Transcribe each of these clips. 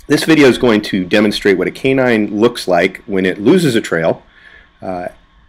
This video is going to demonstrate what a canine looks like when it loses a trail,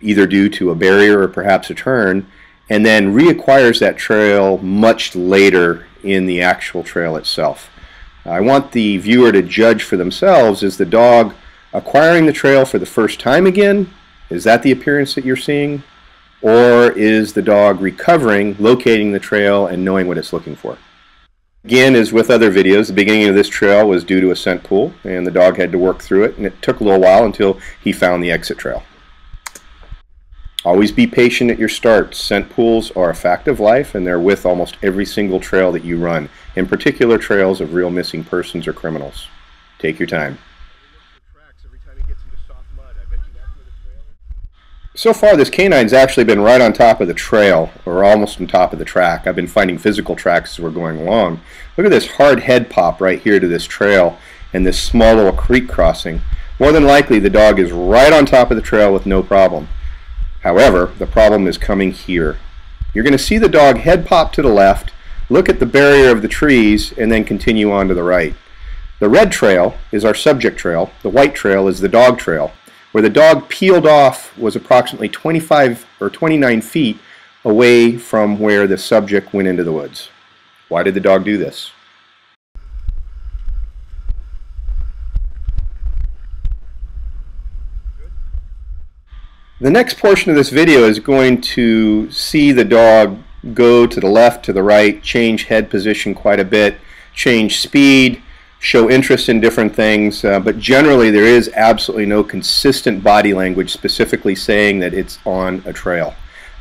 either due to a barrier or perhaps a turn, and then reacquires that trail much later in the actual trail itself. I want the viewer to judge for themselves, is the dog acquiring the trail for the first time again? Is that the appearance that you're seeing? Or is the dog recovering, locating the trail, and knowing what it's looking for? Again, as with other videos, the beginning of this trail was due to a scent pool, and the dog had to work through it, and it took a little while until he found the exit trail. Always be patient at your starts. Scent pools are a fact of life, and they're with almost every single trail that you run, in particular trails of real missing persons or criminals. Take your time. So far, this canine's actually been right on top of the trail, or almost on top of the track. I've been finding physical tracks as we're going along. Look at this hard head pop right here to this trail and this small little creek crossing. More than likely, the dog is right on top of the trail with no problem. However, the problem is coming here. You're going to see the dog head pop to the left, look at the barrier of the trees, and then continue on to the right. The red trail is our subject trail. The white trail is the dog trail. Where the dog peeled off was approximately 25 or 29 feet away from where the subject went into the woods. Why did the dog do this? The next portion of this video is going to see the dog go to the left, to the right, change head position quite a bit, change speed, show interest in different things, but generally there is absolutely no consistent body language specifically saying that it's on a trail.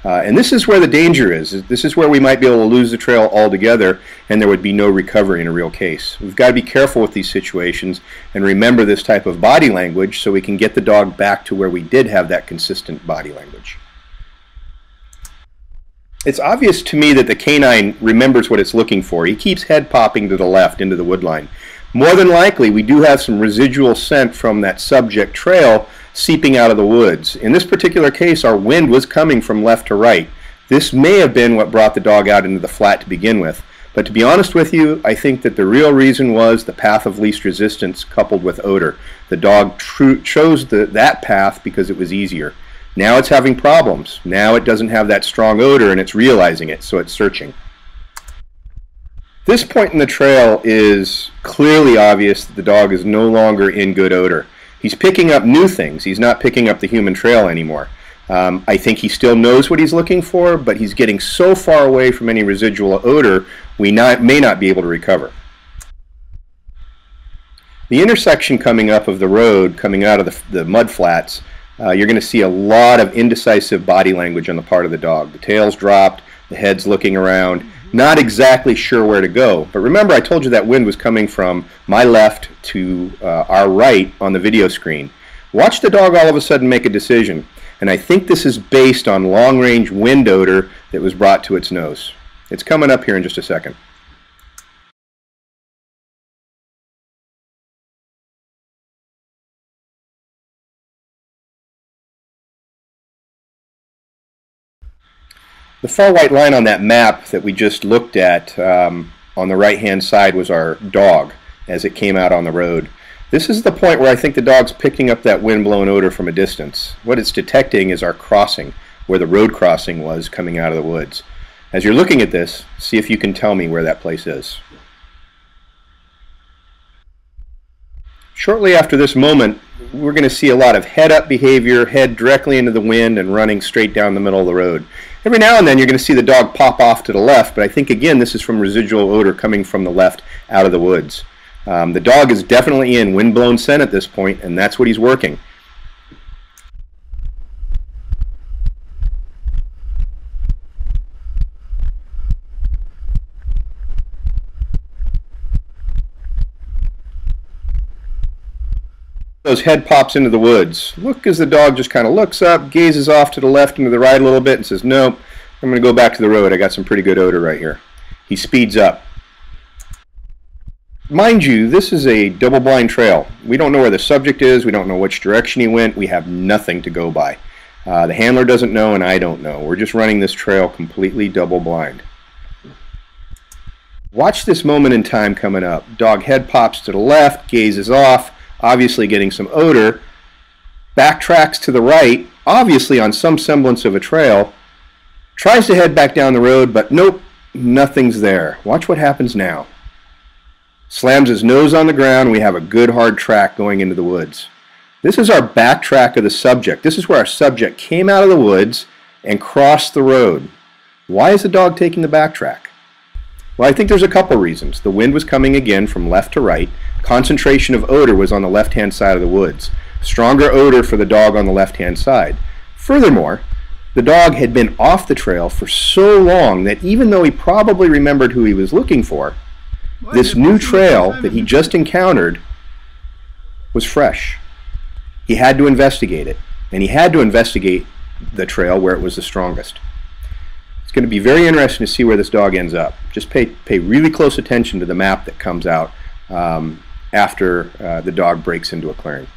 And this is where the danger is. This is where we might be able to lose the trail altogether and there would be no recovery in a real case. We've got to be careful with these situations and remember this type of body language so we can get the dog back to where we did have that consistent body language. It's obvious to me that the canine remembers what it's looking for. He keeps head popping to the left into the woodline. More than likely, we do have some residual scent from that subject trail seeping out of the woods. In this particular case, our wind was coming from left to right. This may have been what brought the dog out into the flat to begin with. But to be honest with you, I think that the real reason was the path of least resistance coupled with odor. The dog chose that path because it was easier. Now it's having problems. Now it doesn't have that strong odor and it's realizing it, so it's searching. This point in the trail is clearly obvious that the dog is no longer in good odor. He's picking up new things. He's not picking up the human trail anymore. I think he still knows what he's looking for, but he's getting so far away from any residual odor, we may not be able to recover. The intersection coming up of the road, coming out of the mud flats, you're going to see a lot of indecisive body language on the part of the dog. The tail's dropped, the head's looking around, not exactly sure where to go. But remember, I told you that wind was coming from my left to our right on the video screen. Watch the dog all of a sudden make a decision. And I think this is based on long-range wind odor that was brought to its nose. It's coming up here in just a second. The far white line on that map that we just looked at on the right-hand side was our dog as it came out on the road. This is the point where I think the dog's picking up that wind-blown odor from a distance. What it's detecting is our crossing, where the road crossing was coming out of the woods. As you're looking at this, see if you can tell me where that place is. Shortly after this moment, we're going to see a lot of head-up behavior, head directly into the wind and running straight down the middle of the road. Every now and then you're going to see the dog pop off to the left, but I think again this is from residual odor coming from the left out of the woods. The dog is definitely in wind-blown scent at this point, and that's what he's working. Those head pops into the woods. Look as the dog just kind of looks up, gazes off to the left and to the right a little bit and says, nope, I'm going to go back to the road. I got some pretty good odor right here. He speeds up. Mind you, this is a double-blind trail. We don't know where the subject is. We don't know which direction he went. We have nothing to go by. The handler doesn't know and I don't know. We're just running this trail completely double-blind. Watch this moment in time coming up. Dog head pops to the left, gazes off, obviously getting some odor, backtracks to the right, obviously on some semblance of a trail, tries to head back down the road, but nope, nothing's there. Watch what happens now. Slams his nose on the ground. We have a good hard track going into the woods. This is our back track of the subject. This is where our subject came out of the woods and crossed the road. Why is the dog taking the back track? Well, I think there's a couple reasons. The wind was coming again from left to right. Concentration of odor was on the left-hand side of the woods. Stronger odor for the dog on the left-hand side. Furthermore, the dog had been off the trail for so long that even though he probably remembered who he was looking for, this new trail that he just encountered was fresh. He had to investigate it, and he had to investigate the trail where it was the strongest. It's going to be very interesting to see where this dog ends up. Just pay really close attention to the map that comes out after the dog breaks into a clearing.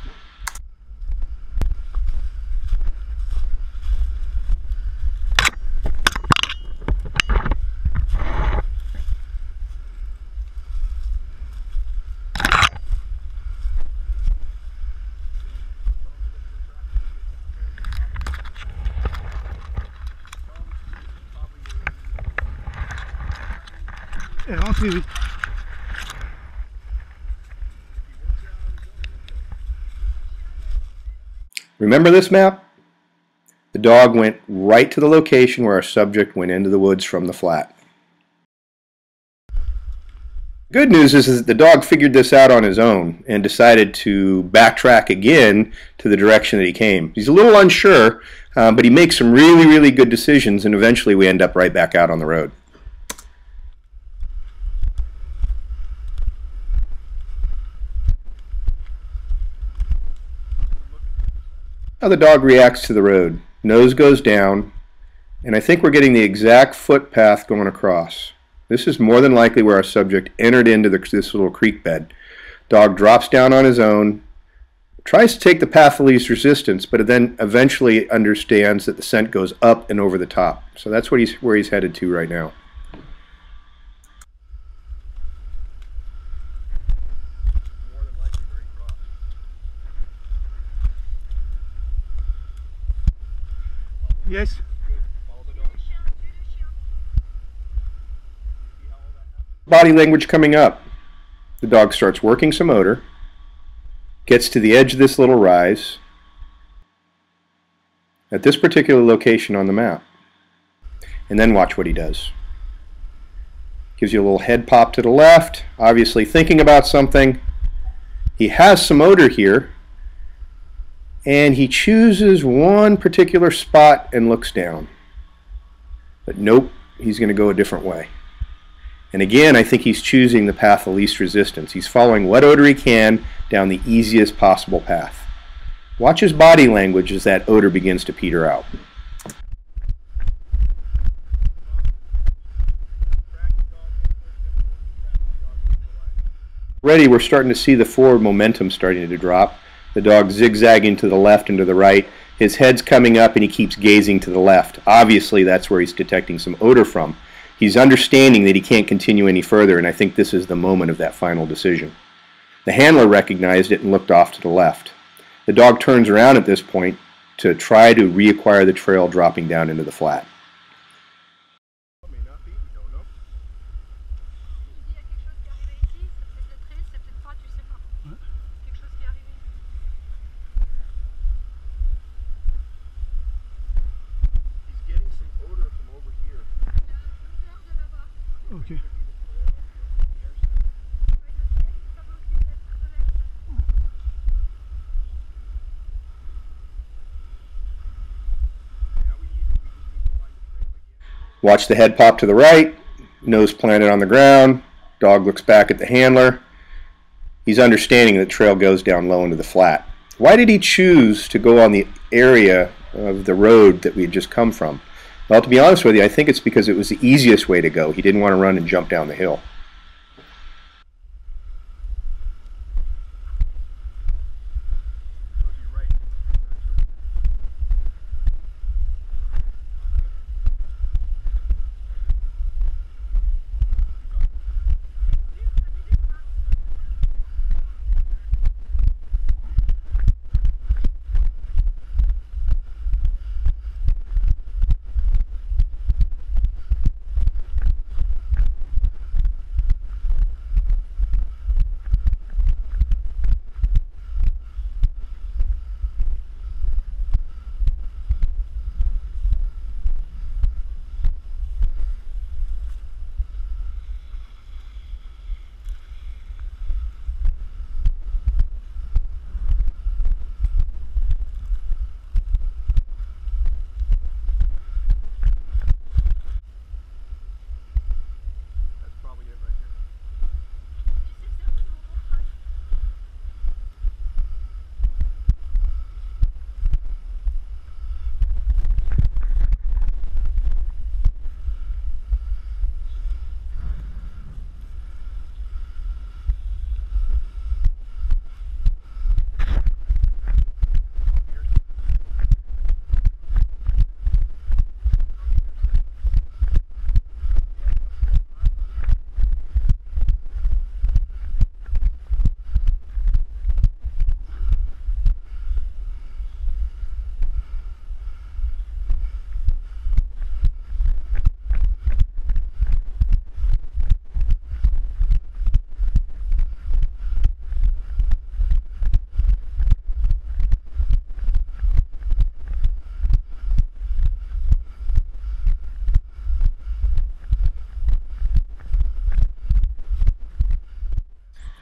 Remember this map? The dog went right to the location where our subject went into the woods from the flat. Good news is that the dog figured this out on his own and decided to backtrack again to the direction that he came. He's a little unsure, but he makes some really good decisions, and eventually we end up right back out on the road. How the dog reacts to the road. Nose goes down, and I think we're getting the exact footpath going across. This is more than likely where our subject entered into this little creek bed. Dog drops down on his own, tries to take the path of least resistance, but then eventually understands that the scent goes up and over the top. So that's what where he's headed to right now. Yes. Body language coming up. The dog starts working some odor, gets to the edge of this little rise at this particular location on the map, and then watch what he does. Gives you a little head pop to the left, obviously thinking about something. He has some odor here, and he chooses one particular spot and looks down. But nope, he's going to go a different way. And again, I think he's choosing the path of least resistance. He's following what odor he can down the easiest possible path. Watch his body language as that odor begins to peter out. Already we're starting to see the forward momentum starting to drop. The dog zigzagging to the left and to the right. His head's coming up and he keeps gazing to the left. Obviously that's where he's detecting some odor from. He's understanding that he can't continue any further, and I think this is the moment of that final decision. The handler recognized it and looked off to the left. The dog turns around at this point to try to reacquire the trail dropping down into the flat. Okay. Watch the head pop to the right, nose planted on the ground, dog looks back at the handler. He's understanding that the trail goes down low into the flat. Why did he choose to go on the area of the road that we had just come from? Well, to be honest with you, I think it's because it was the easiest way to go. He didn't want to run and jump down the hill.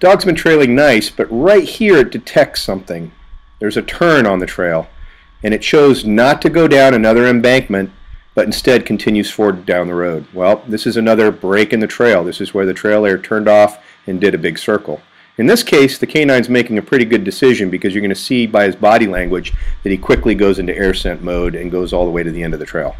Dog's been trailing nice, but right here it detects something. There's a turn on the trail, and it chose not to go down another embankment, but instead continues forward down the road. Well, this is another break in the trail. This is where the trail layer turned off and did a big circle. In this case, the canine's making a pretty good decision, because you're going to see by his body language that he quickly goes into air scent mode and goes all the way to the end of the trail.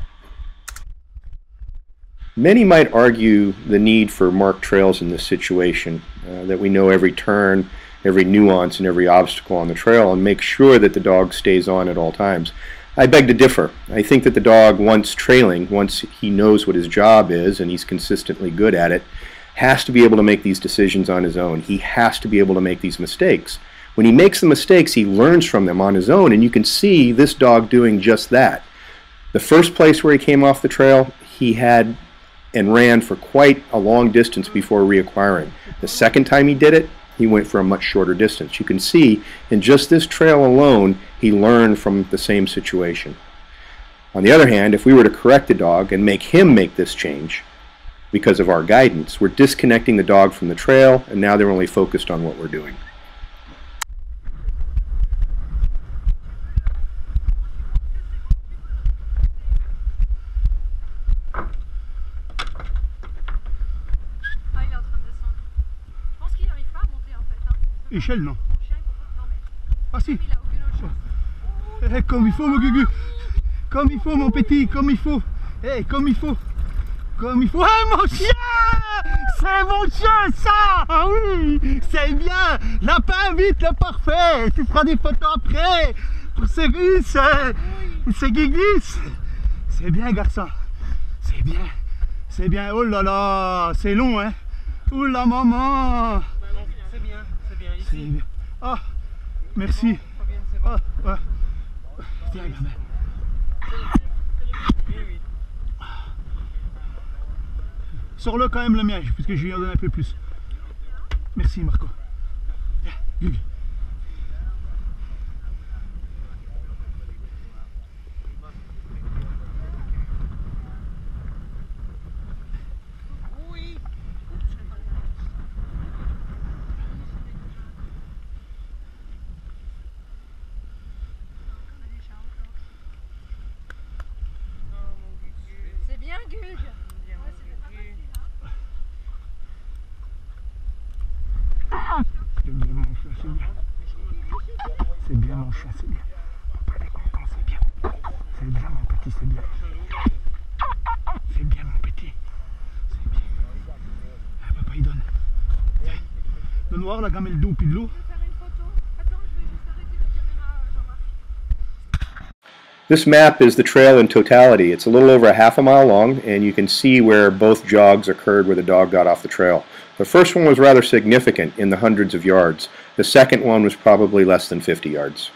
Many might argue the need for marked trails in this situation, that we know every turn, every nuance, and every obstacle on the trail, and make sure that the dog stays on at all times. I beg to differ. I think that the dog, once trailing, once he knows what his job is and he's consistently good at it, has to be able to make these decisions on his own. He has to be able to make these mistakes. When he makes the mistakes, he learns from them on his own, and you can see this dog doing just that. The first place where he came off the trail, he had and ran for quite a long distance before reacquiring. The second time he did it, he went for a much shorter distance. You can see in just this trail alone, he learned from the same situation. On the other hand, if we were to correct the dog and make him make this change because of our guidance, we're disconnecting the dog from the trail, and now they're only focused on what we're doing. Échelle, non. Ah si. Eh, comme il faut, mon Gugu. Comme il faut, mon petit, comme il faut. Eh, comme il faut. Comme il faut. Eh, mon chien! C'est mon chien, ça! Ah oui! C'est bien! Lapin, vite, le parfait! Tu feras des photos après! Pour ces gus, ces guigus! C'est bien, garçon! C'est bien! C'est bien! Oh là là! C'est long, hein! Oh la maman! C'est bien. Ah, merci. Ah, ouais. Tiens, gamin. Sors-le quand même le mien, puisque je lui en donne un peu plus. Merci, Marco. Viens, Gugu. C'est bien, Gug. C'est bien mon chat, c'est bien. C'est bien mon chat, c'est bien. Papa est content, c'est bien. C'est bien mon petit, c'est bien. C'est bien mon petit. C'est bien. Ah, papa il donne. Donne voir la gamelle d'eau puis de l'eau. This map is the trail in totality. It's a little over a half a mile long, and you can see where both jogs occurred where the dog got off the trail. The first one was rather significant, in the hundreds of yards. The second one was probably less than 50 yards.